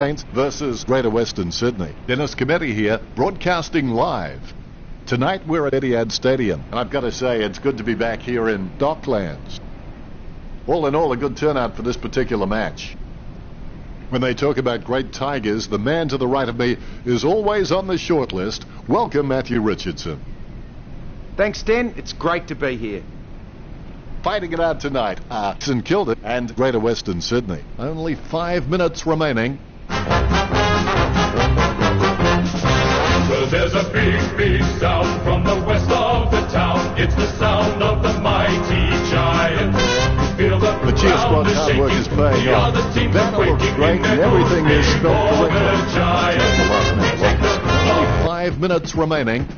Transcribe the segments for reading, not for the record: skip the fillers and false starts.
Saints versus Greater Western Sydney. Dennis Cometti here, broadcasting live. Tonight we're at Etihad Stadium, and I've got to say it's good to be back here in Docklands. All in all, a good turnout for this particular match. When they talk about great Tigers, the man to the right of me is always on the short list. Welcome, Matthew Richardson. Thanks, Den. It's great to be here. Fighting it out tonight are St Kilda and Greater Western Sydney. Only 5 minutes remaining. Well, there's a big, big sound from the west of the town. It's the sound of the mighty Giants. Feel the cheer squad's hard work is paying off. The banner looks great and everything is spelled correctly. Only 5 minutes remaining.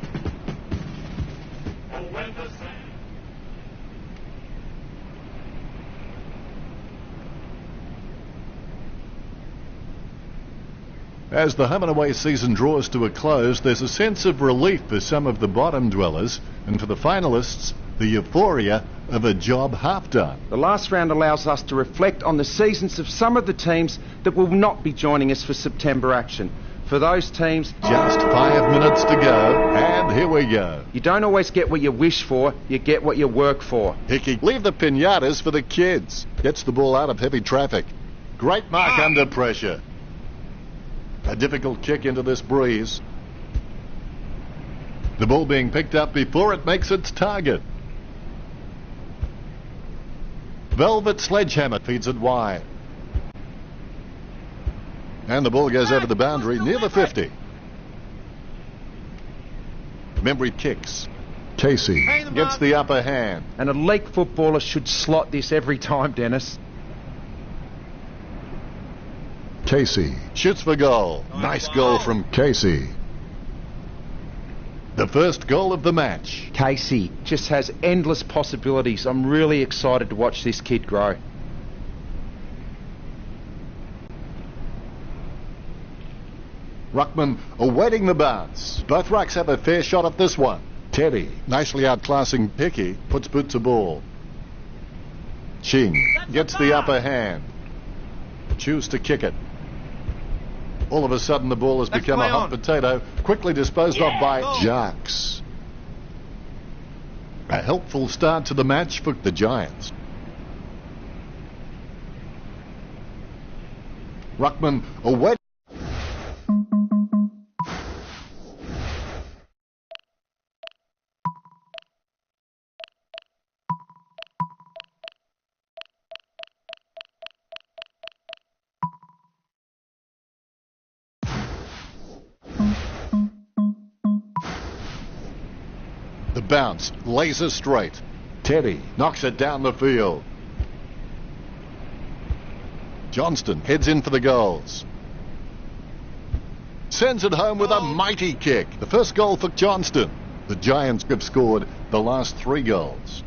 As the home and away season draws to a close, there's a sense of relief for some of the bottom dwellers, and for the finalists, the euphoria of a job half done. The last round allows us to reflect on the seasons of some of the teams that will not be joining us for September action. For those teams, just 5 minutes to go, and here we go. You don't always get what you wish for, you get what you work for. Hickey, leave the pinatas for the kids. Gets the ball out of heavy traffic. Great mark under pressure. A difficult kick into this breeze. The ball being picked up before it makes its target. Velvet Sledgehammer feeds it wide. And the ball goes over the boundary near the 50. Membry kicks. Casey gets the upper hand. An elite footballer should slot this every time, Dennis. Casey shoots for goal. Nice goal from Casey. The first goal of the match. Casey just has endless possibilities. I'm really excited to watch this kid grow. Ruckman awaiting the bounce. Both rucks have a fair shot at this one. Teddy, nicely outclassing Hickey, puts boot to ball. Ching gets the upper hand. Choose to kick it. All of a sudden the ball has become a hot potato, quickly disposed of by Jacks. A helpful start to the match for the Giants. Ruckman away. The bounce, laser straight. Teddy knocks it down the field. Johnston heads in for the goals. Sends it home with a mighty kick. The first goal for Johnston. The Giants have scored the last 3 goals.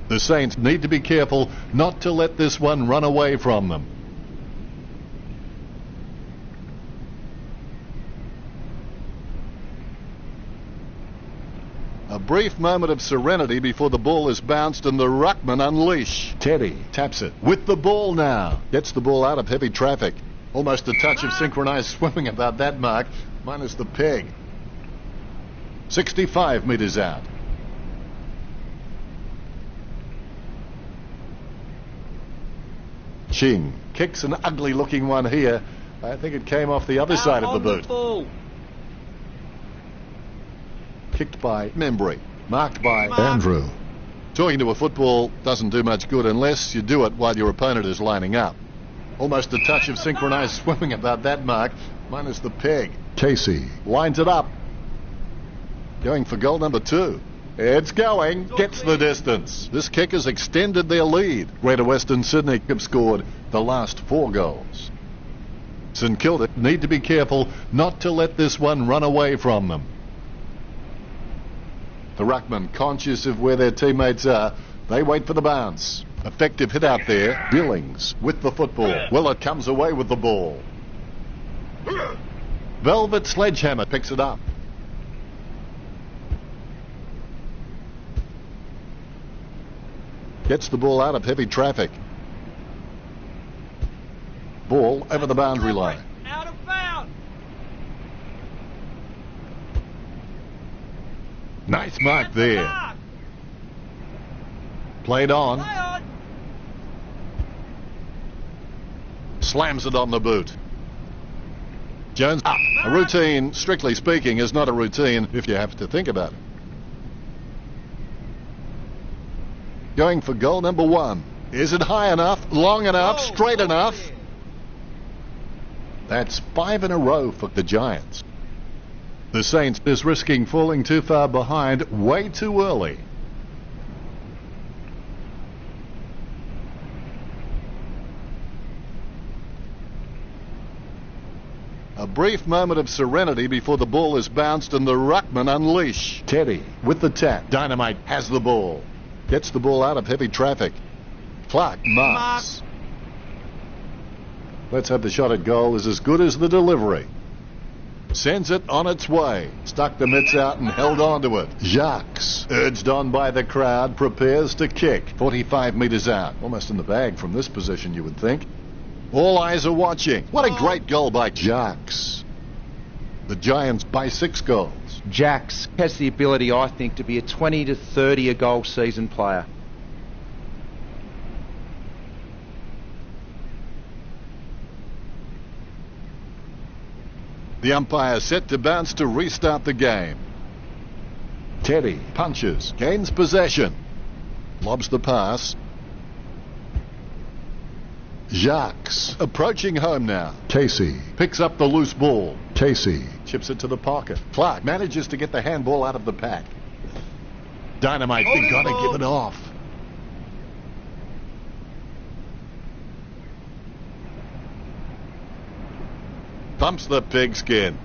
The Saints need to be careful not to let this one run away from them. A brief moment of serenity before the ball is bounced and the ruckman unleash. Teddy taps it with the ball now. Gets the ball out of heavy traffic. Almost a touch of synchronized swimming about that mark, minus the peg. 65 meters out. Ching kicks an ugly looking one here. I think it came off the other side of the boot. Kicked by Membry, marked by Andrew. Talking to a football doesn't do much good unless you do it while your opponent is lining up. Almost a touch of synchronized swimming about that mark, minus the peg. Casey lines it up. Going for goal number 2. It's going, gets the distance. This kick has extended their lead. Greater Western Sydney have scored the last 4 goals. St Kilda need to be careful not to let this one run away from them. The ruckman, conscious of where their teammates are, they wait for the bounce. Effective hit out there. Billings with the football. Willett comes away with the ball. Velvet Sledgehammer picks it up. Gets the ball out of heavy traffic. Ball over the boundary line. Nice mark there. Played on. Slams it on the boot. Jones up. A routine, strictly speaking, is not a routine if you have to think about it. Going for goal number 1. Is it high enough, long enough, straight enough? That's 5 in a row for the Giants. The Saints is risking falling too far behind way too early. A brief moment of serenity before the ball is bounced and the ruckman unleash. Teddy with the tap. Dynamite has the ball. Gets the ball out of heavy traffic. Clark marks. Let's hope the shot at goal is as good as the delivery. Sends it on its way. Stuck the mitts out and held on to it. Jacques, urged on by the crowd, prepares to kick. 45 metres out. Almost in the bag from this position, you would think. All eyes are watching. What a great goal by Jacques. The Giants by 6 goals. Jacques has the ability, I think, to be a 20 to 30 a goal season player. The umpire set to bounce to restart the game. Teddy punches, gains possession, lobs the pass. Jacques approaching home now. Casey picks up the loose ball. Casey chips it to the pocket. Clark manages to get the handball out of the pack. Dynamite, they gotta give it off. Thumps the pigskin.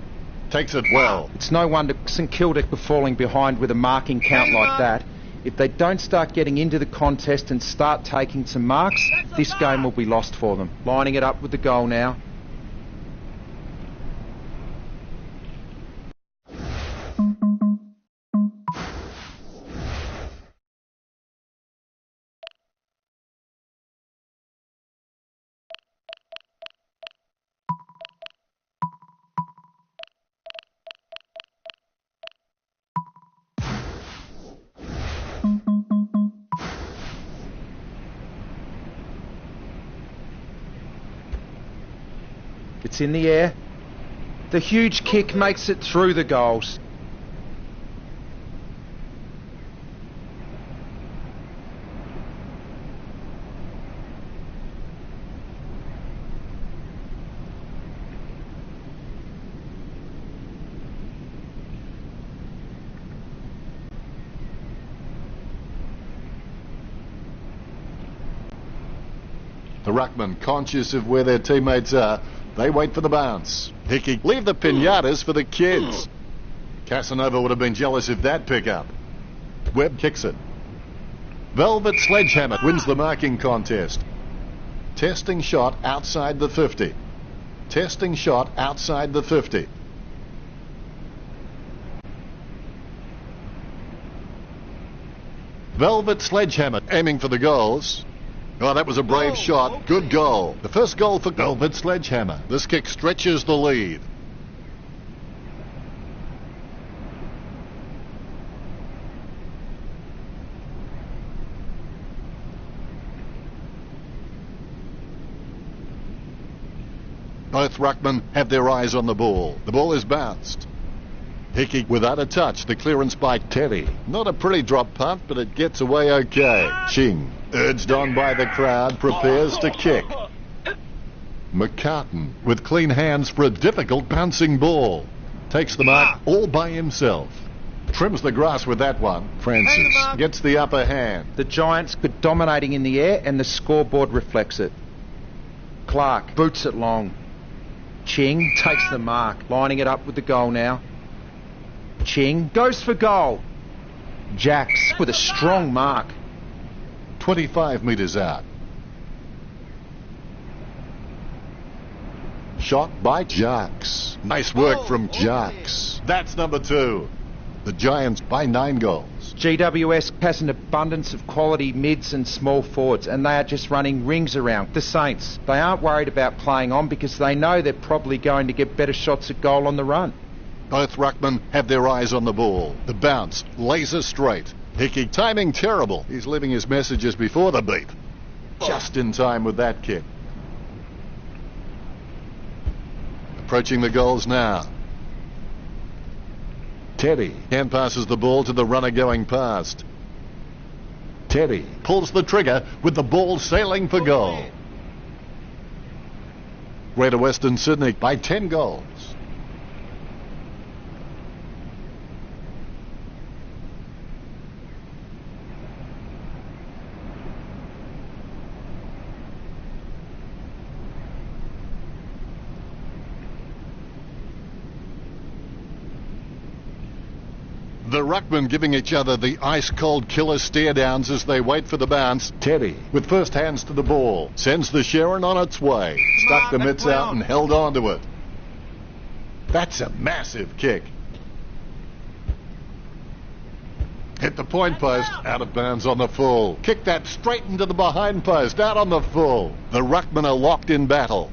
Takes it well. It's no wonder St Kilda are falling behind with a marking count like that. If they don't start getting into the contest and start taking some marks, this game will be lost for them. Lining it up with the goal now. It's in the air. The huge kick makes it through the goals. The ruckman, conscious of where their teammates are, they wait for the bounce. Hickey, leave the pinatas for the kids. Casanova would have been jealous of that pickup. Webb kicks it. Velvet Sledgehammer wins the marking contest. Testing shot outside the 50. Testing shot outside the 50. Velvet Sledgehammer aiming for the goals. Oh, that was a brave shot. Good goal. The first goal for Velvet Sledgehammer. This kick stretches the lead. Both ruckmen have their eyes on the ball. The ball is bounced. Hickey without a touch. The clearance by Teddy. Not a pretty drop punt, but it gets away okay. Ching, urged on by the crowd, prepares to kick. McCartan with clean hands for a difficult bouncing ball. Takes the mark all by himself. Trims the grass with that one. Francis gets the upper hand. The Giants are dominating in the air and the scoreboard reflects it. Clark boots it long. Ching takes the mark, lining it up with the goal now. Ching goes for goal. Jacques with a strong mark. 25 metres out. Shot by Jacques. Nice work from Jacques. That's number 2. The Giants by 9 goals. GWS has an abundance of quality mids and small forwards, and they are just running rings around the Saints. They aren't worried about playing on because they know they're probably going to get better shots at goal on the run. Both ruckmen have their eyes on the ball. The bounce, laser straight. Hickey timing terrible. He's leaving his messages before the beep. Just in time with that kick. Approaching the goals now. Teddy hand passes the ball to the runner going past. Teddy pulls the trigger with the ball sailing for goal. Greater Western Sydney by 10 goals. The ruckmen giving each other the ice-cold killer stare-downs as they wait for the bounce. Teddy, with first hands to the ball, sends the Sharon on its way. Stuck the mitts out and held on to it. That's a massive kick. Hit the point post, out of bounds on the full. Kick that straight into the behind post, out on the full. The ruckmen are locked in battle.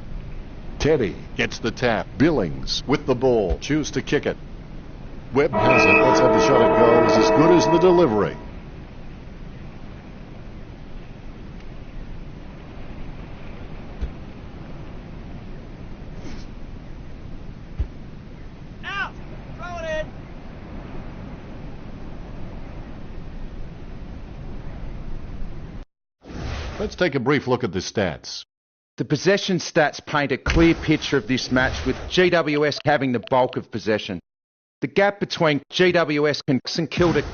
Teddy gets the tap. Billings with the ball, choose to kick it. Webb has it. Let's have the shot at goal. Is as good as the delivery. Out! Throw it in! Let's take a brief look at the stats. The possession stats paint a clear picture of this match, with GWS having the bulk of possession. The gap between GWS and St Kilda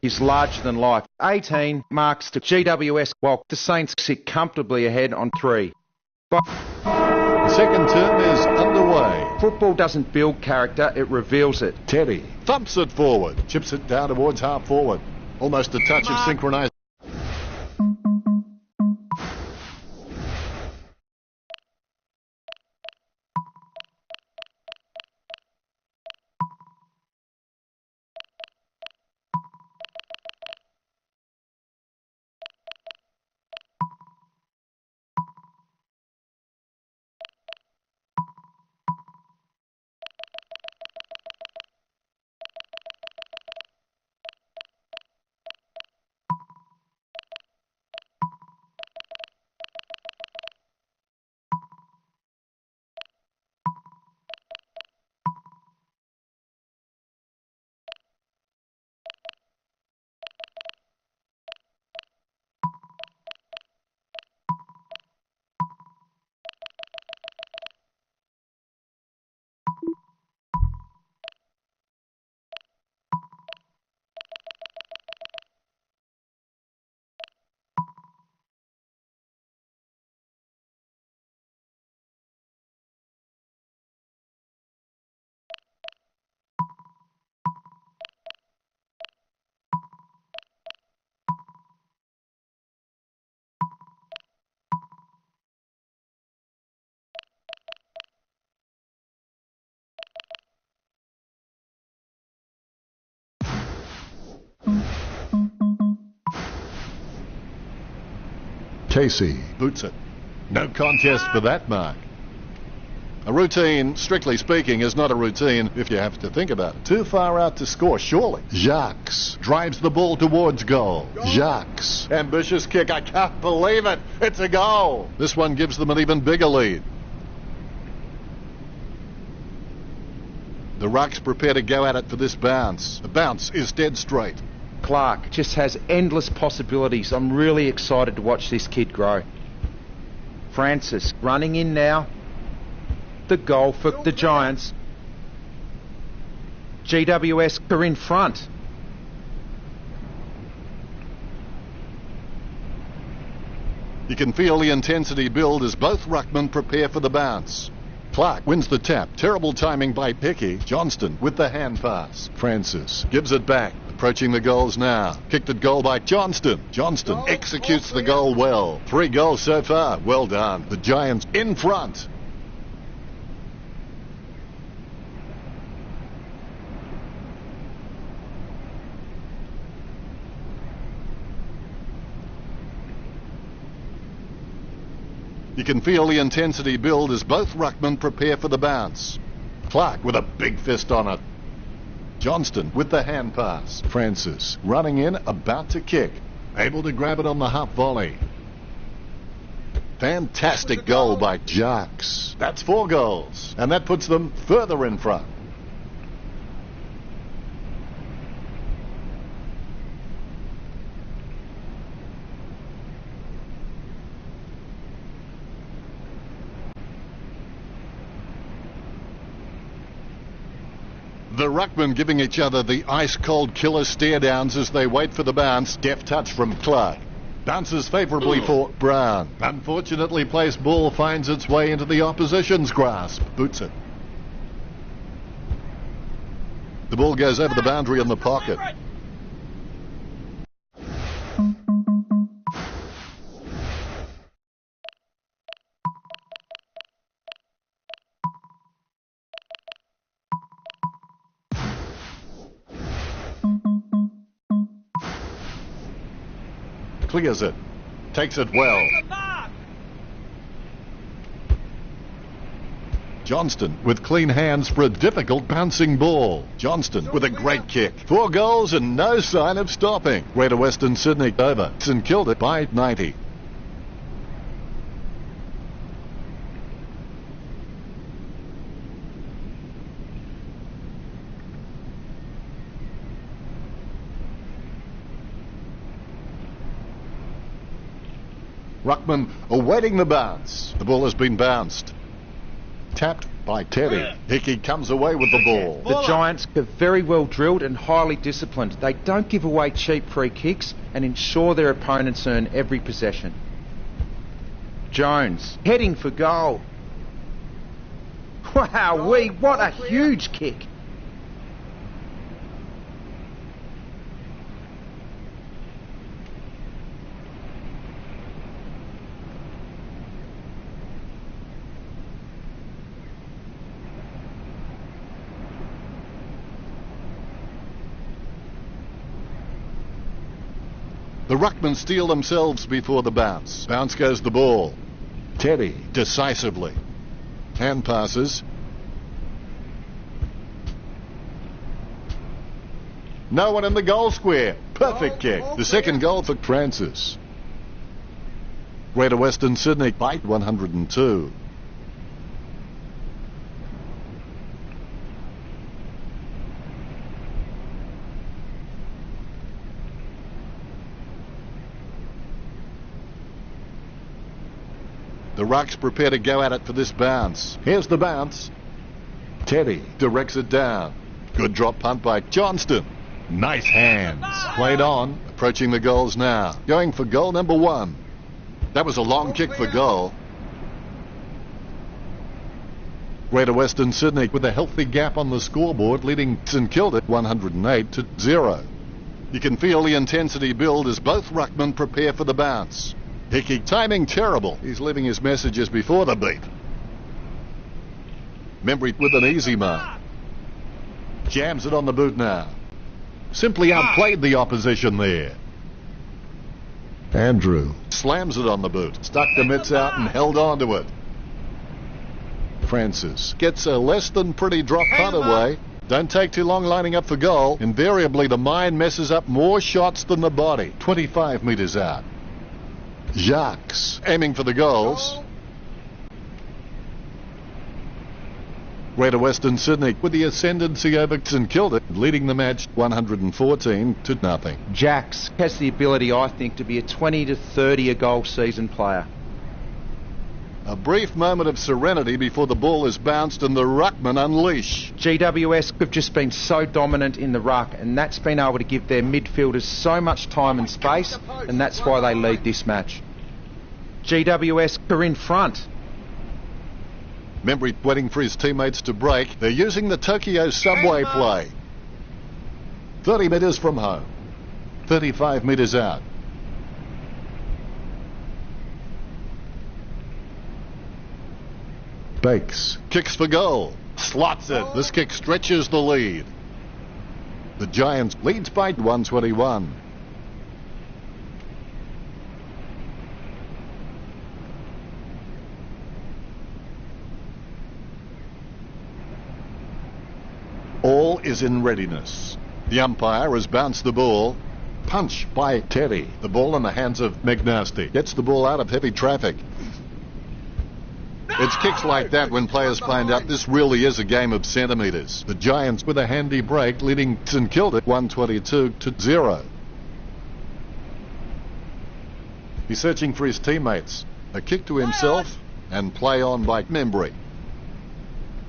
is larger than life. 18 marks to GWS, while the Saints sit comfortably ahead on 3. But The second term is underway. football doesn't build character, it reveals it. Teddy thumps it forward, chips it down towards half forward. Almost a touch of synchronised. Casey boots it. No contest for that mark. A routine, strictly speaking, is not a routine if you have to think about it. Too far out to score, surely. Jacques drives the ball towards goal. Jacques. Ambitious kick. I can't believe it. It's a goal. This one gives them an even bigger lead. The Rucks prepare to go at it for this bounce. The bounce is dead straight. Clark just has endless possibilities. I'm really excited to watch this kid grow. Francis running in now. The goal for the Giants. GWS are in front. You can feel the intensity build as both ruckmen prepare for the bounce. Clark wins the tap. Terrible timing by Hickey. Johnston with the hand pass. Francis gives it back. Approaching the goals now. Kicked at goal by Johnston. Johnston executes the goal well. 3 goals so far. Well done. The Giants in front. You can feel the intensity build as both ruckmen prepare for the bounce. Clark with a big fist on it. Johnston with the hand pass. Francis running in, about to kick. Able to grab it on the half volley. Fantastic goal by Jacques. That's 4 goals. And that puts them further in front. The ruckmen giving each other the ice-cold killer stare-downs as they wait for the bounce. Deft touch from Clark. Bounces favourably for Brown. Unfortunately placed ball finds its way into the opposition's grasp. Boots it. The ball goes over the boundary in the pocket. Clears it. Takes it well. Johnston with clean hands for a difficult bouncing ball. Johnston with a great kick. 4 goals and no sign of stopping. Greater Western Sydney over. St Kilda by 90. Ruckman awaiting the bounce. The ball has been bounced. Tapped by Teddy. Hickey comes away with the ball. The Giants are very well drilled and highly disciplined. They don't give away cheap free kicks and ensure their opponents earn every possession. Jones heading for goal. Wow-wee, what a huge kick. The ruckmen steal themselves before the bounce. Bounce goes the ball. Teddy decisively. Hand passes. No one in the goal square. Perfect kick. The second goal for Francis. Greater Western Sydney by 102. The Rucks prepare to go at it for this bounce. Here's the bounce. Teddy directs it down. Good drop punt by Johnston. Nice hands. Played on. Approaching the goals now. Going for goal number 1. That was a long kick for goal. Greater Western Sydney with a healthy gap on the scoreboard, leading St Kilda 108-0. You can feel the intensity build as both ruckmen prepare for the bounce. Hickey timing terrible. He's leaving his messages before the beat. Membry with an easy mark. Jams it on the boot now. Simply outplayed the opposition there. Andrew slams it on the boot. Stuck the mitts out and held on to it. Francis gets a less than pretty drop punt away. Don't take too long lining up for goal. Invariably the mind messes up more shots than the body. 25 metres out. Jacques aiming for the goals. Greater Western Sydney with the ascendancy over St Kilda, leading the match 114-0. Jacques has the ability, I think, to be a 20 to 30 a goal season player. A brief moment of serenity before the ball is bounced and the ruckmen unleash. GWS have just been so dominant in the ruck, and that's been able to give their midfielders so much time and space, and that's why they lead this match. GWS are in front. Membry waiting for his teammates to break. They're using the Tokyo subway play. 30 metres from home. 35 metres out. Bakes kicks for goal. Slots it. This kick stretches the lead. The Giants leads by 121. ball is in readiness. The umpire has bounced the ball. Punch by Teddy. The ball in the hands of McNasty. Gets the ball out of heavy traffic. It's kicks like that when players find out this really is a game of centimetres. The Giants with a handy break leading St Kilda 122-0. He's searching for his teammates. A kick to himself and play on by Membry.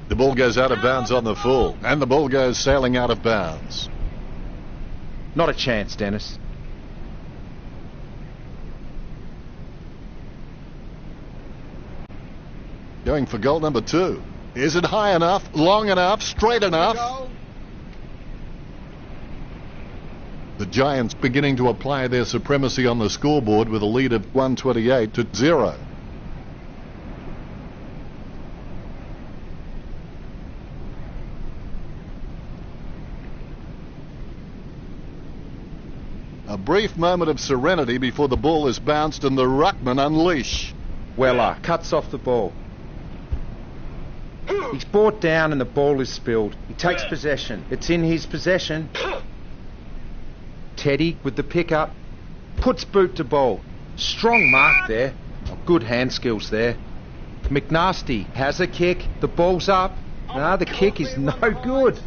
The ball goes out of bounds on the full and the ball goes sailing out of bounds. Not a chance, Dennis. Going for goal number 2. Is it high enough, long enough, straight enough? The Giants beginning to apply their supremacy on the scoreboard with a lead of 128-0. A brief moment of serenity before the ball is bounced and the ruckman unleash. Weller cuts off the ball. He's brought down and the ball is spilled. He takes possession. It's in his possession. Teddy with the pickup. Puts boot to ball. Strong mark there. Good hand skills there. McNasty has a kick. The ball's up. No, the kick is no good.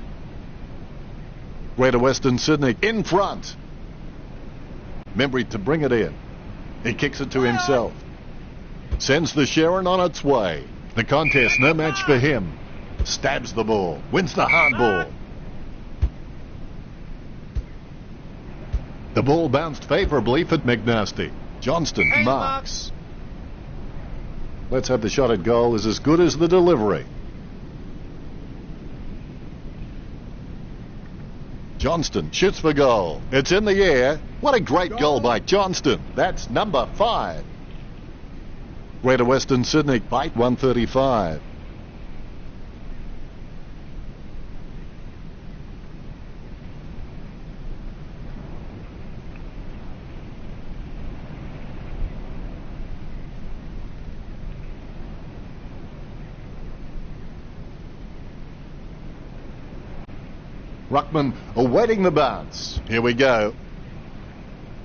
Greater Western Sydney in front. Membry to bring it in. He kicks it to himself. Sends the Sharon on its way. The contest, no match for him. Stabs the ball. Wins the hard ball. The ball bounced favourably for McNasty. Johnston marks. Let's have the shot at goal is as good as the delivery. Johnston shoots for goal. It's in the air. What a great goal by Johnston. That's number 5. Greater Western Sydney fight 135. Ruckman awaiting the bounce. Here we go.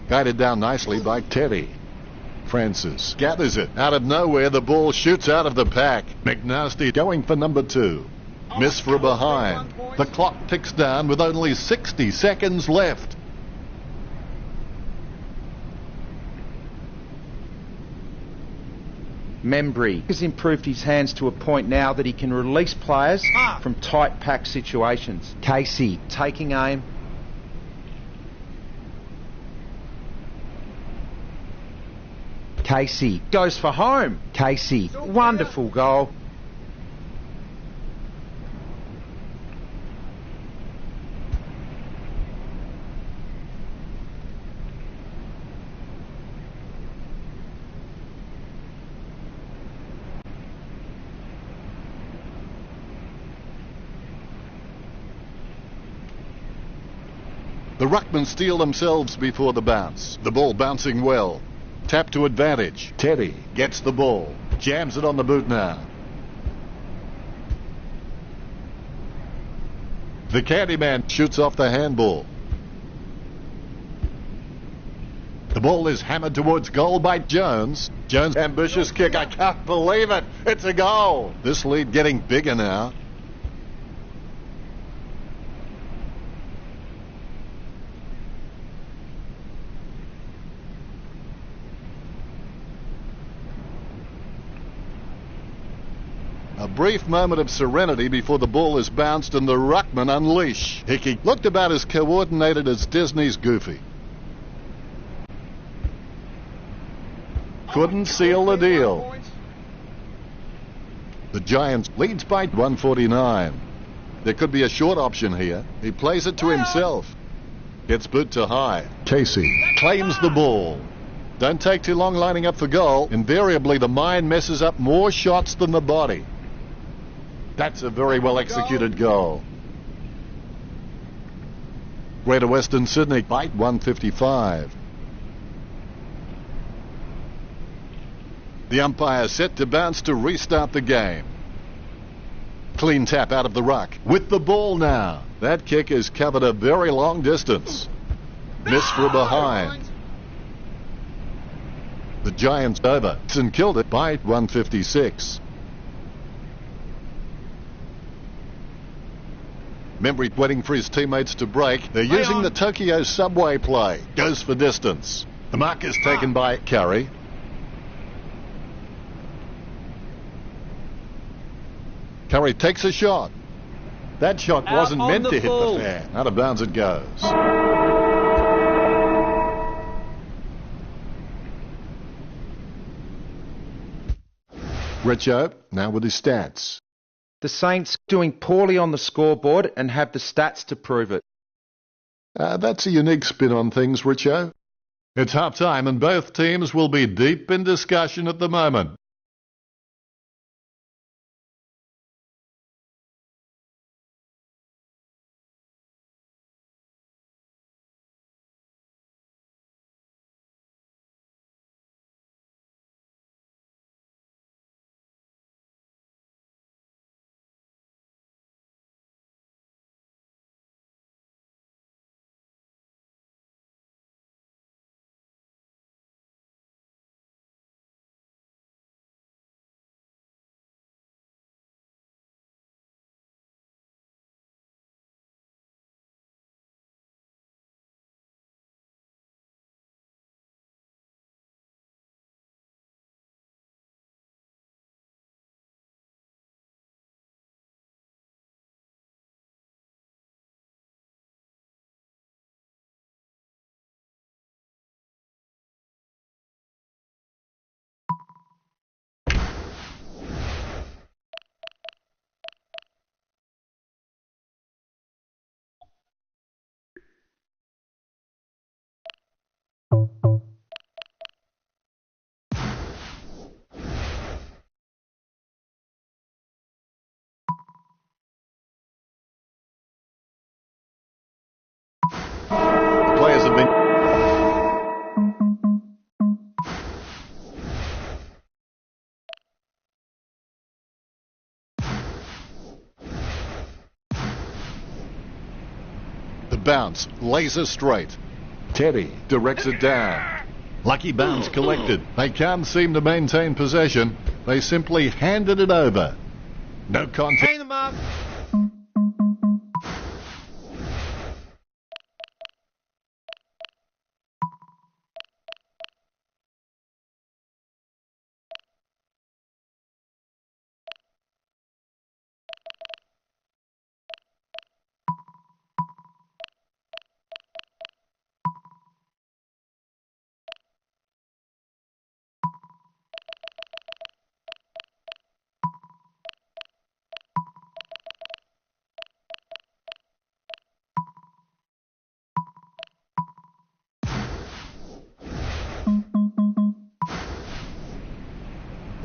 Guided down nicely by Teddy. Francis gathers it. Out of nowhere, the ball shoots out of the pack. McNasty going for number 2. Miss for a behind. The clock ticks down with only 60 seconds left. Membry has improved his hands to a point now that he can release players from tight pack situations. Casey taking aim. Casey goes for home. Casey, wonderful goal. The ruckmen steal themselves before the bounce. The ball bouncing well. Tap to advantage. Teddy gets the ball. Jams it on the boot now. The Candyman shoots off the handball. The ball is hammered towards goal by Jones. Jones' ambitious kick. I can't believe it. It's a goal. This lead getting bigger now. A brief moment of serenity before the ball is bounced and the ruckman unleash. Hickey looked about as coordinated as Disney's Goofy. Couldn't seal the deal. The Giants leads by 149. There could be a short option here. He plays it to himself. Gets boot to high. Casey claims the ball. Don't take too long lining up for goal. Invariably the mind messes up more shots than the body. That's a very well executed goal. Greater Western Sydney bite 155. The umpire set to bounce to restart the game. Clean tap out of the ruck with the ball now. That kick has covered a very long distance. Miss from behind. The Giants over. St Kilda by 156. Membry waiting for his teammates to break. They're using the Tokyo subway play. Goes for distance. The mark is taken by Carey. Curry takes a shot. That shot wasn't meant to hit the fan. Out of bounds it goes. Richo now with his stats. The Saints doing poorly on the scoreboard and have the stats to prove it. That's a unique spin on things, Richo. It's half-time and both teams will be deep in discussion at the moment. The players have been... The bounce, laser straight. Teddy directs it down. Lucky bounce collected. They can't seem to maintain possession. They simply handed it over. No contact. Hang them up.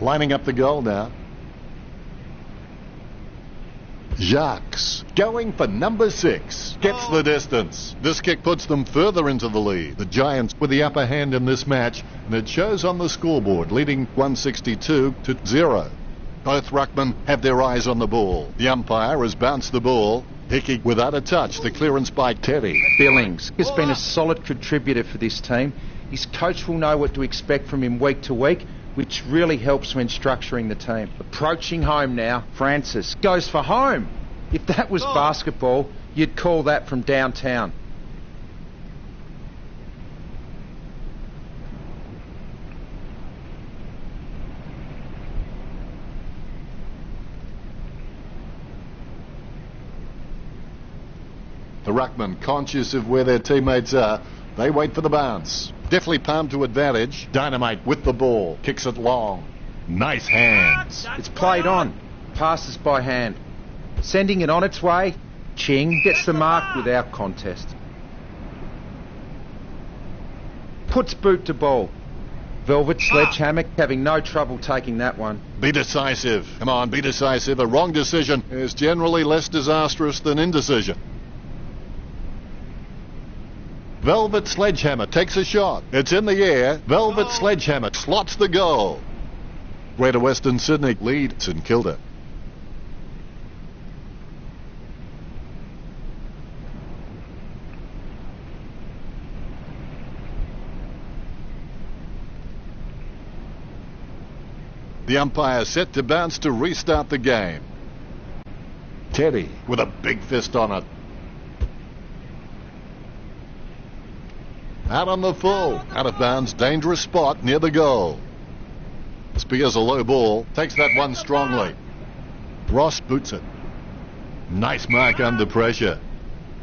Lining up the goal now. Jacques going for number 6. Gets the distance. This kick puts them further into the lead. The Giants with the upper hand in this match, and it shows on the scoreboard, leading 162-0. Both ruckmen have their eyes on the ball. The umpire has bounced the ball. Hickey without a touch. The clearance by Teddy. Billings has been a solid contributor for this team. His coach will know what to expect from him week to week, which really helps when structuring the team. Approaching home now, Francis goes for home. If that was basketball, you'd call that from downtown. The ruckman, conscious of where their teammates are, they wait for the bounce. Definitely palmed to advantage. Dynamite with the ball. Kicks it long. Nice hands. It's played on. Passes by hand. Sending it on its way. Ching gets the mark without contest. Puts boot to ball. Velvet Sledgehammer having no trouble taking that one. Be decisive. Come on, be decisive. A wrong decision is generally less disastrous than indecision. Velvet Sledgehammer takes a shot. It's in the air. Velvet Sledgehammer slots the goal. Greater Western Sydney lead St Kilda. The umpire set to bounce to restart the game. Teddy with a big fist on it. Out on the full. Out of bounds, dangerous spot near the goal. Spears a low ball, takes that one strongly. Ross boots it. Nice mark under pressure.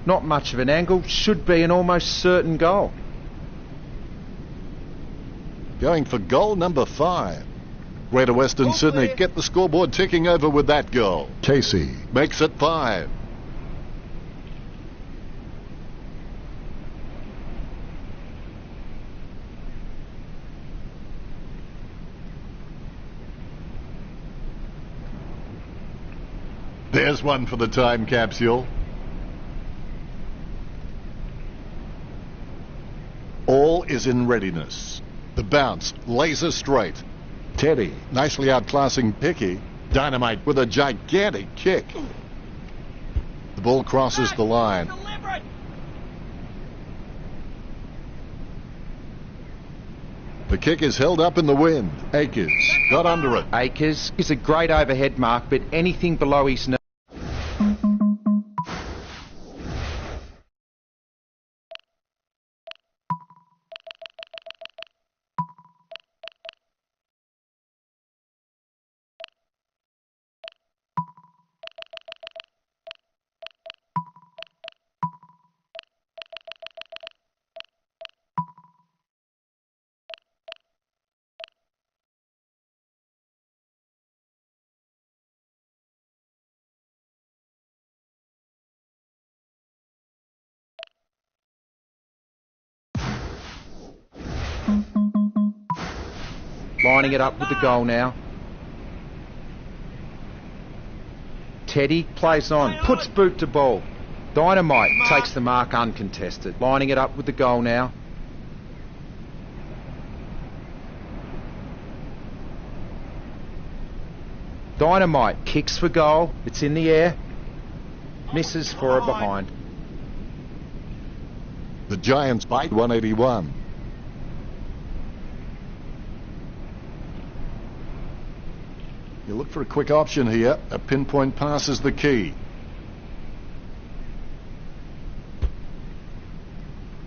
Not much of an angle, should be an almost certain goal. Going for goal number 5. Greater Western Sydney get the scoreboard ticking over with that goal. Casey makes it 5. There's one for the time capsule. All is in readiness. The bounce, laser straight. Teddy nicely outclassing Picky. Dynamite with a gigantic kick. The ball crosses the line. The kick is held up in the wind. Akers got under it. Akers is a great overhead mark, but anything below his knee. Lining it up with the goal now. Teddy plays on, puts boot to ball. Dynamite takes the mark uncontested. Lining it up with the goal now. Dynamite kicks for goal. It's in the air. Misses for a behind. The Giants bite 181. You look for a quick option here. A pinpoint pass is the key.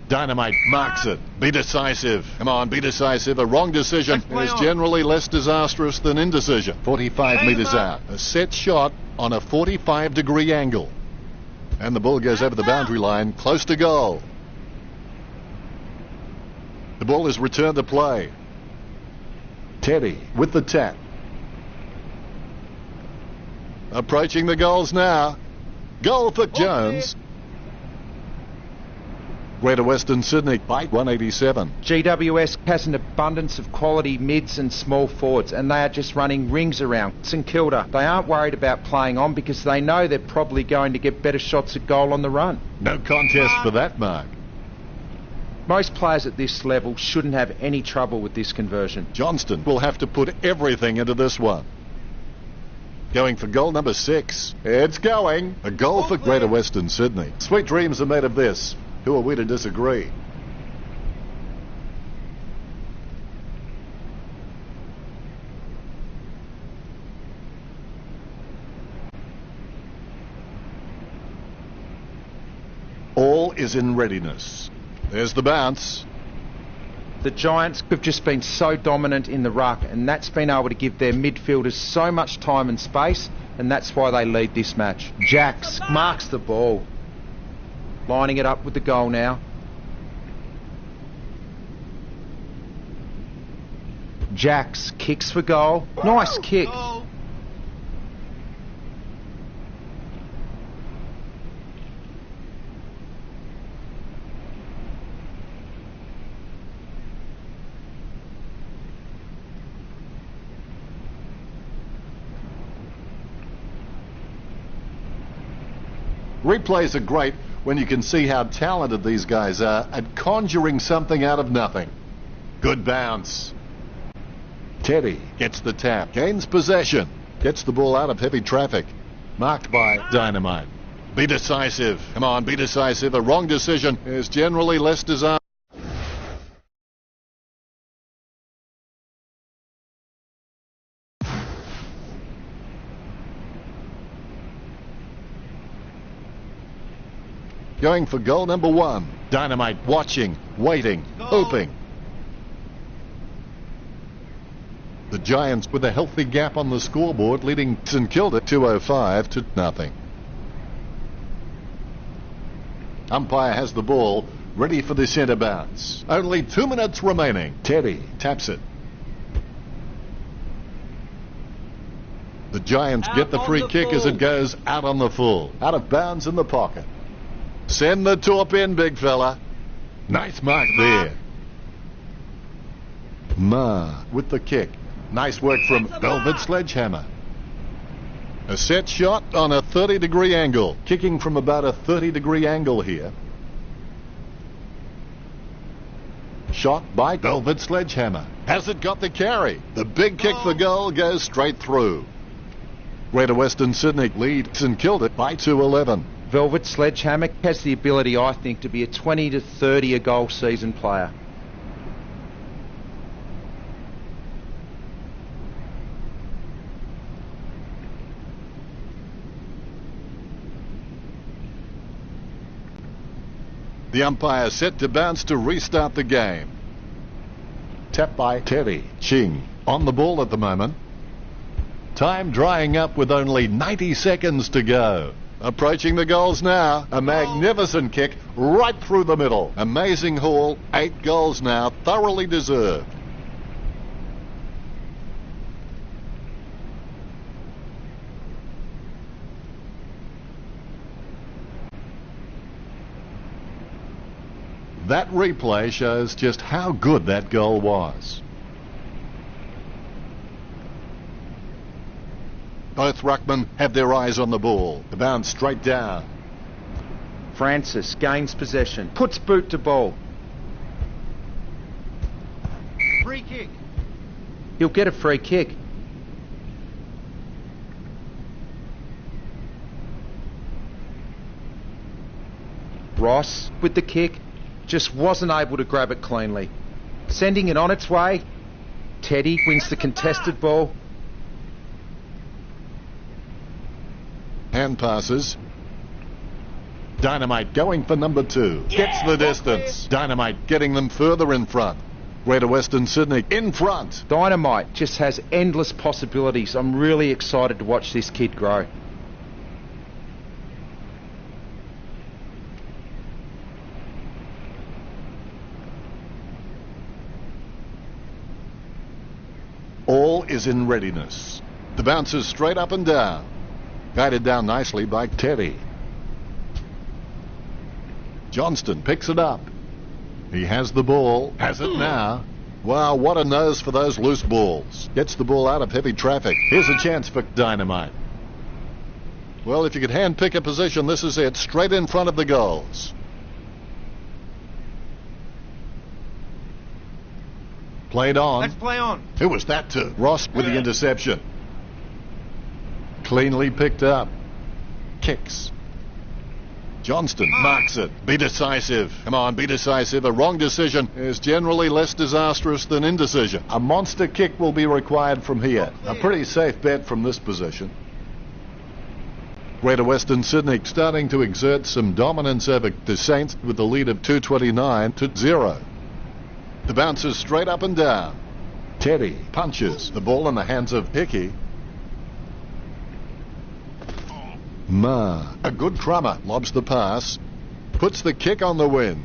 Dynamite marks it. Be decisive. Come on, be decisive. A wrong decision is generally less disastrous than indecision. 45 metres out. A set shot on a 45-degree angle. And the ball goes over the boundary line, close to goal. The ball is returned to play. Teddy with the tap. Approaching the goals now. Goal for Jones. Greater Western Sydney bite 187. GWS has an abundance of quality mids and small forwards, and they are just running rings around St Kilda. They aren't worried about playing on because they know they're probably going to get better shots at goal on the run. No contest for that mark. Most players at this level shouldn't have any trouble with this conversion. Johnston will have to put everything into this one. Going for goal number 6. It's going. A goal for Greater Western Sydney. Sweet dreams are made of this. Who are we to disagree? All is in readiness. There's the bounce. The Giants have just been so dominant in the ruck, and that's been able to give their midfielders so much time and space, and that's why they lead this match. Jacks marks the ball. Lining it up with the goal now. Jacks kicks for goal. Nice kick. Replays are great when you can see how talented these guys are at conjuring something out of nothing. Good bounce. Teddy gets the tap, gains possession, gets the ball out of heavy traffic. Marked by Dynamite. Be decisive. Come on, be decisive. A wrong decision is generally less disastrous. going for goal number 1. Dynamite watching, waiting, hoping. The Giants with a healthy gap on the scoreboard, leading St Kilda 205 to nothing. Umpire has the ball, ready for the centre bounce. Only 2 minutes remaining. Teddy taps it. The Giants get the free kick as it goes out on the full. Out of bounds in the pocket. Send the torp in, big fella. Nice mark there. Ma with the kick. Nice work from Velvet Sledgehammer. A set shot on a 30-degree angle. Kicking from about a 30-degree angle here. Shot by Velvet Sledgehammer. Has it got the carry? The big kick for goal goes straight through. Greater Western Sydney lead St Kilda by 2-11. Velvet Sledgehammer has the ability, I think, to be a 20 to 30 a goal season player. The umpire set to bounce to restart the game. Tap by Terry Ching. On the ball at the moment. Time drying up with only 90 seconds to go. Approaching the goals now. A magnificent kick right through the middle. Amazing haul. 8 goals now. Thoroughly deserved. That replay shows just how good that goal was. Both ruckmen have their eyes on the ball. The bounce straight down. Francis gains possession. Puts boot to ball. Free kick. He'll get a free kick. Ross with the kick. Just wasn't able to grab it cleanly. Sending it on its way. Teddy wins the contested ball. Hand passes. Dynamite going for number 2. Gets the distance. Dynamite getting them further in front. Greater Western Sydney in front. Dynamite just has endless possibilities. I'm really excited to watch this kid grow. All is in readiness. The bounce is straight up and down. Guided down nicely by Teddy. Johnston picks it up. He has the ball. Has it now. Wow, what a nose for those loose balls. Gets the ball out of heavy traffic. Here's a chance for Dynamite. Well, if you could hand pick a position, this is it. Straight in front of the goals. Played on. Let's play on. Who was that to? Ross with the interception. Cleanly picked up. Kicks. Johnston marks it. Be decisive. Come on, be decisive. A wrong decision is generally less disastrous than indecision. A monster kick will be required from here. A pretty safe bet from this position. Greater Western Sydney starting to exert some dominance over the Saints with the lead of 229 to 0. The bounce is straight up and down. Teddy punches the ball in the hands of Hickey. Ma, a good crummer, lobs the pass, puts the kick on the wind.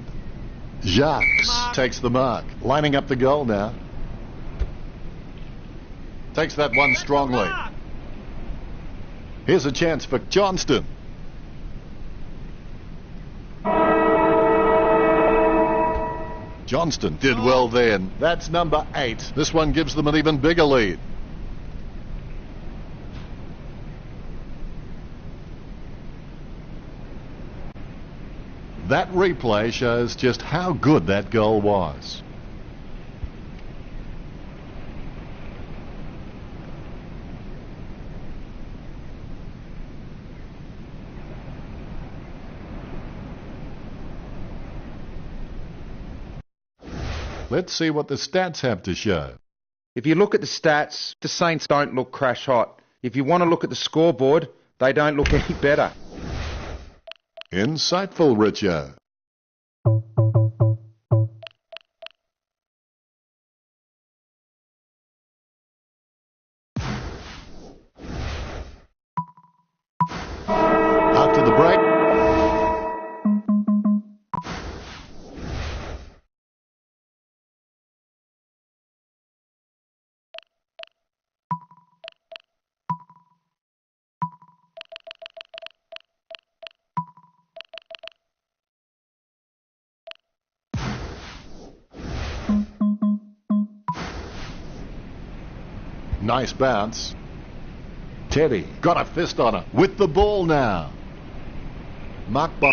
Jacques takes the mark, lining up the goal now. Takes that one strongly. Here's a chance for Johnston. Johnston did well then. That's number 8. This one gives them an even bigger lead. That replay shows just how good that goal was. Let's see what the stats have to show. If you look at the stats, the Saints don't look crash hot. If you want to look at the scoreboard, they don't look any better. Insightful, Richo. After the break. Nice bounce. Teddy got a fist on it with the ball now. Marked by...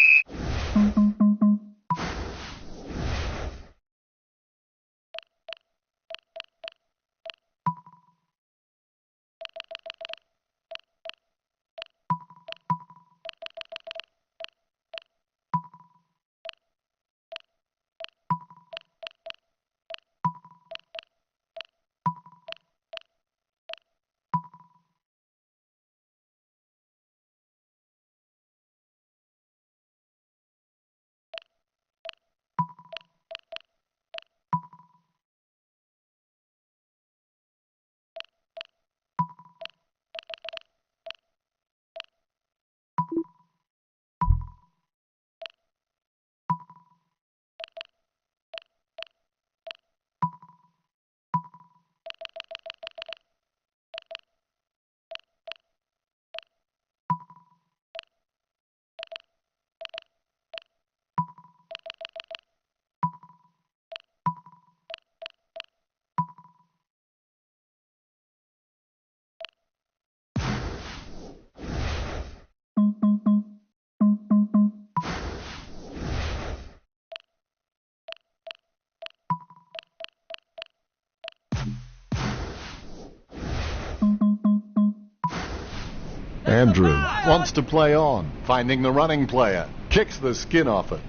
Andrew wants to play on, finding the running player, kicks the skin off it.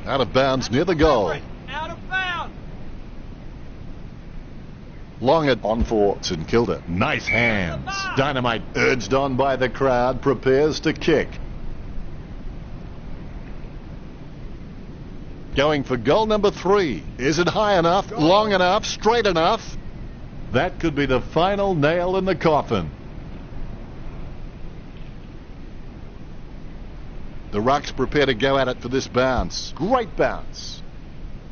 Out of bounds near the goal. Out of bounds. Long it on for St Kilda. Nice hands. Dynamite urged on by the crowd, prepares to kick. Going for goal number 3. Is it high enough, long enough, straight enough? That could be the final nail in the coffin. The Rucks prepare to go at it for this bounce. Great bounce.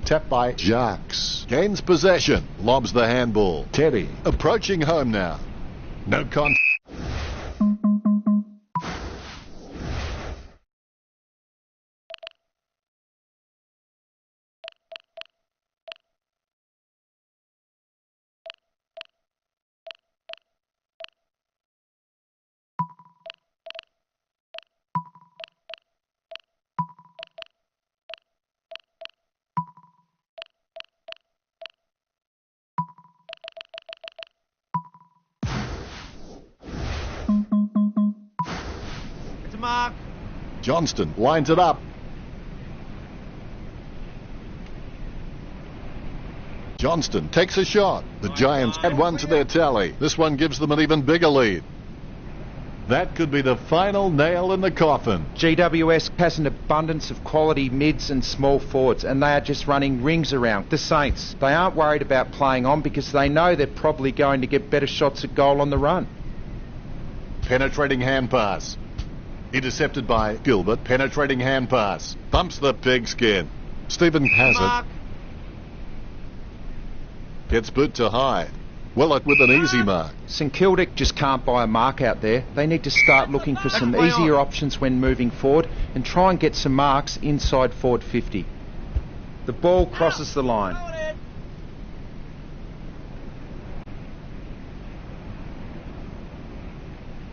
Tapped by Jacques. Gains possession. Lobs the handball. Teddy approaching home now. No contact. It's a mark. Johnston lines it up. Johnston takes a shot. The Giants add one to their tally. This one gives them an even bigger lead. That could be the final nail in the coffin. GWS has an abundance of quality mids and small forwards, and they are just running rings around the Saints. They aren't worried about playing on because they know they're probably going to get better shots at goal on the run. Penetrating hand pass. Intercepted by Gilbert. Penetrating hand pass. Bumps the pigskin. Stephen has it. Gets boot to high. Willett with an easy mark. St Kilda just can't buy a mark out there. They need to start looking for some easier options when moving forward and try and get some marks inside forward 50. The ball crosses the line.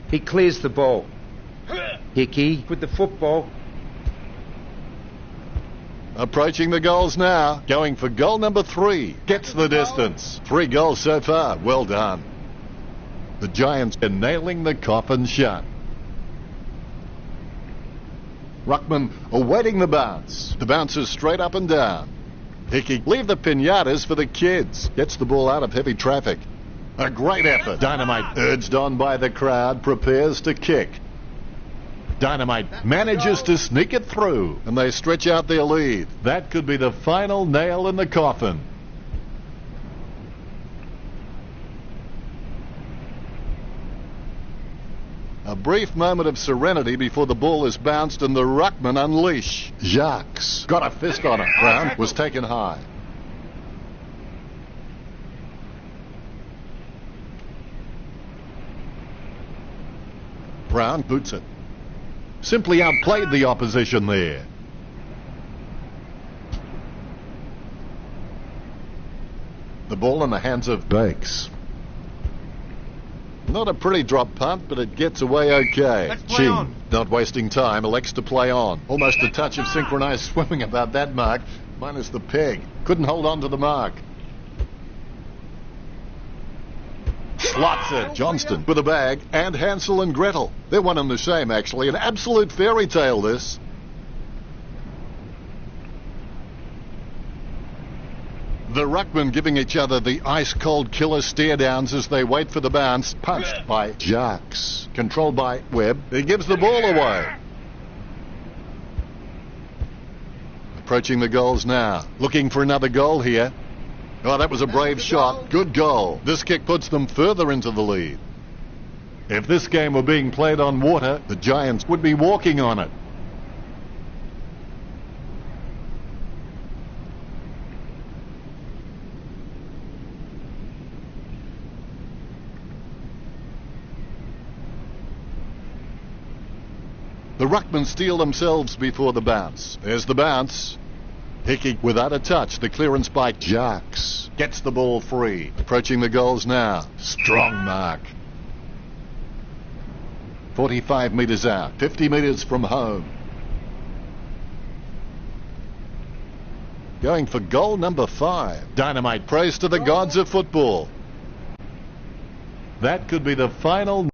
He clears the ball. Hickey with the football. Approaching the goals now. Going for goal number 3. Gets the distance. 3 goals so far. Well done. The Giants are nailing the coffin shut. Ruckman awaiting the bounce. The bounce is straight up and down. Hickey, leave the pinatas for the kids. Gets the ball out of heavy traffic. A great effort. Dynamite urged on by the crowd, prepares to kick. Dynamite manages to sneak it through, and they stretch out their lead. That could be the final nail in the coffin. A brief moment of serenity before the ball is bounced and the ruckman unleash. Jacques got a fist on it. Brown was taken high. Brown boots it. Simply outplayed the opposition there. The ball in the hands of Bakes. Not a pretty drop punt, but it gets away okay. Let's play on. Not wasting time, elects to play on. Almost a touch of synchronized swimming about that mark, minus the peg. Couldn't hold on to the mark. Slots it. Johnston with a bag, and Hansel and Gretel. They're one and the same, actually. An absolute fairy tale, this. The ruckmen giving each other the ice-cold killer stare-downs as they wait for the bounce. Punched by Jacques. Controlled by Webb. He gives the ball away. Approaching the goals now. Looking for another goal here. Oh, that was a brave shot. Good goal. This kick puts them further into the lead. If this game were being played on water, the Giants would be walking on it. The ruckmen steel themselves before the bounce. There's the bounce. Hickey without a touch. The clearance by Jacques. Gets the ball free. Approaching the goals now. Strong mark. 45 metres out. 50 metres from home. Going for goal number 5. Dynamite praise to the gods of football. That could be the final.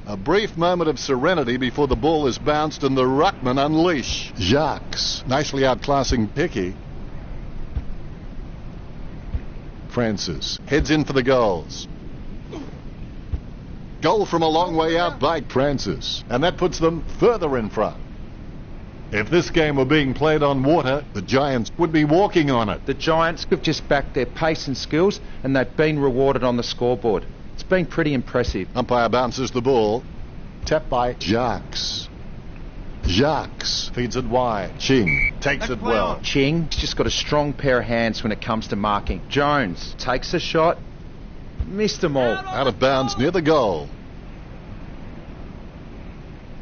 A brief moment of serenity before the ball is bounced and the ruckman unleash. Jacques nicely outclassing Hickey. Francis heads in for the goals. Goal from a long way out by Francis, and that puts them further in front. If this game were being played on water, the Giants would be walking on it. The Giants have just backed their pace and skills, and they've been rewarded on the scoreboard. It's been pretty impressive. Umpire bounces the ball. Tapped by Jacques. Jacques feeds it wide. Ching takes it well. Ching's just got a strong pair of hands when it comes to marking. Jones takes a shot. Missed them all. Out of bounds near the goal.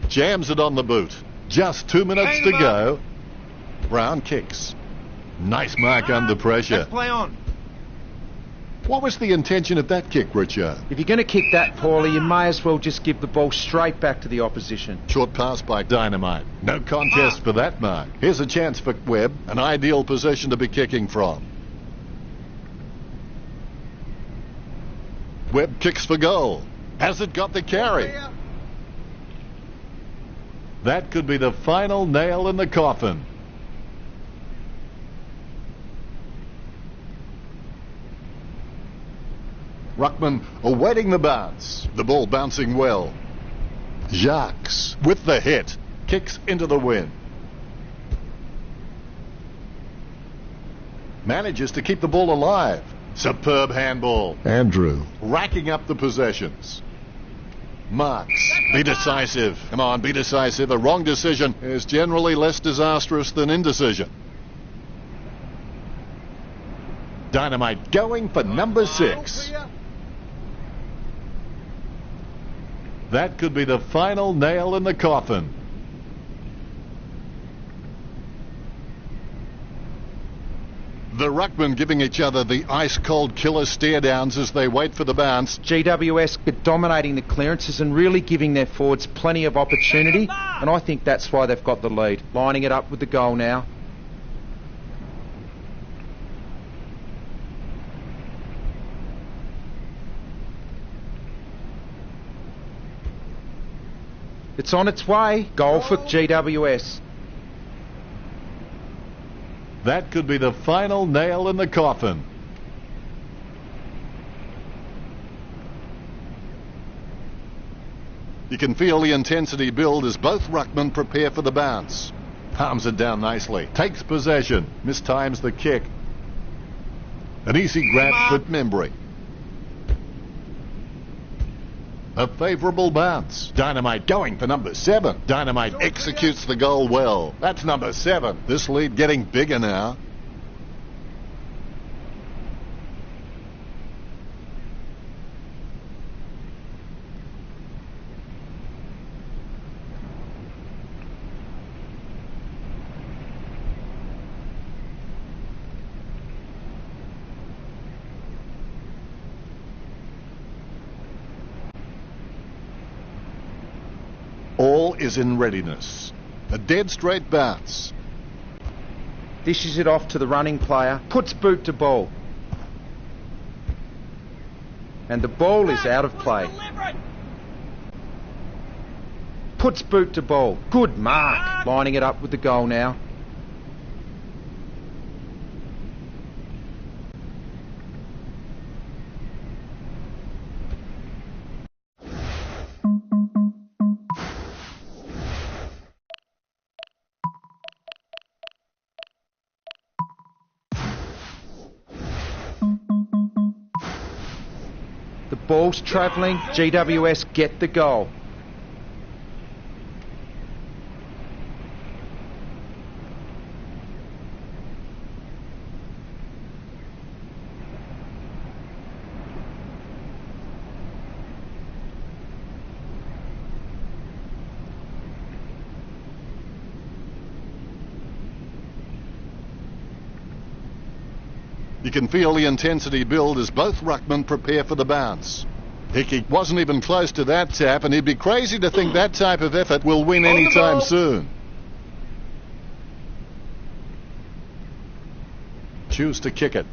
Jams it on the boot. Just 2 minutes to go. Brown kicks. Nice mark under pressure. Let's play on. What was the intention of that kick, Richard? If you're going to kick that poorly, you may as well just give the ball straight back to the opposition. Short pass by Dynamite. No contest for that mark. Here's a chance for Webb. An ideal position to be kicking from. Webb kicks for goal. Has it got the carry? That could be the final nail in the coffin. Ruckman awaiting the bounce. The ball bouncing well. Jacques with the hit. Kicks into the wind. Manages to keep the ball alive. Superb handball. Andrew racking up the possessions. Marks. Be decisive. Come on, be decisive. A wrong decision is generally less disastrous than indecision. Dynamite going for number 6. That could be the final nail in the coffin. The ruckmen giving each other the ice-cold killer stare-downs as they wait for the bounce. GWS are dominating the clearances and really giving their forwards plenty of opportunity, and I think that's why they've got the lead. Lining it up with the goal now. It's on its way. Goal for GWS. That could be the final nail in the coffin. You can feel the intensity build as both ruckmen prepare for the bounce. Palms it down nicely. Takes possession. Mistimes the kick. An easy grab for Membry. A favourable bounce. Dynamite going for number 7. Dynamite executes the goal well. That's number 7. This lead getting bigger now. All is in readiness. A dead straight bounce. Dishes it off to the running player. Puts boot to ball. And the ball is out of play. Puts boot to ball. Good mark. Lining it up with the goal now. The ball's travelling. GWS get the goal. You can feel the intensity build as both ruckmen prepare for the bounce. Hickey wasn't even close to that tap, and he'd be crazy to think that type of effort will win any time soon. Choose to kick it.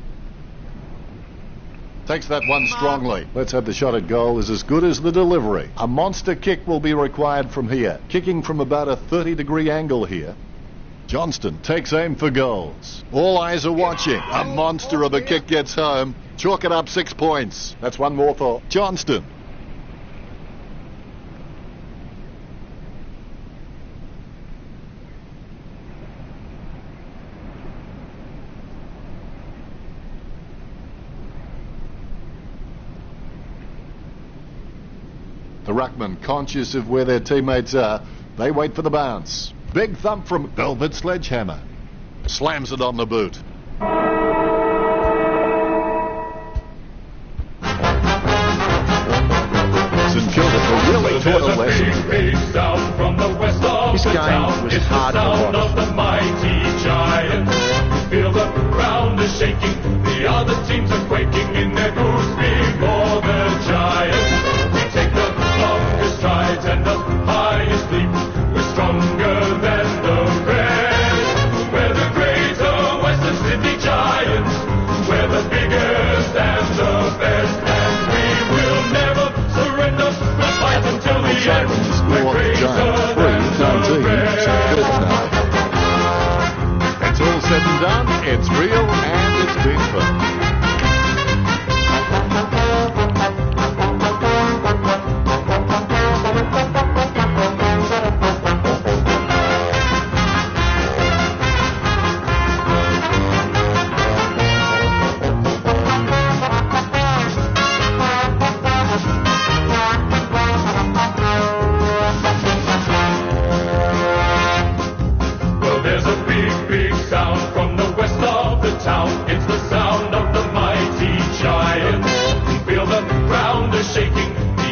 Takes that one strongly. Let's hope the shot at goal is as good as the delivery. A monster kick will be required from here. Kicking from about a 30-degree angle here. Johnston takes aim for goals. All eyes are watching. A monster of a kick gets home. Chalk it up 6 points. That's one more for Johnston. The ruckman, conscious of where their teammates are, they wait for the bounce. Big thump from Velvet Sledgehammer. Slams it on the boot. St Kilda really taught a lesson. This game was hard to watch. The mighty giants. Feel the ground is shaking. The other teams are quaking in their boots before the giants. We take the longest strides and the highest leaps. We're stronger than the rest. We're the greater Western Sydney Giants. We're the biggest and the best. And we will never surrender. We'll fight until the end. We're greater than the rest. It's all said and done. It's real and it's been fun.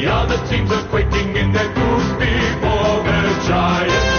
The other teams are quaking in their boots before the giants.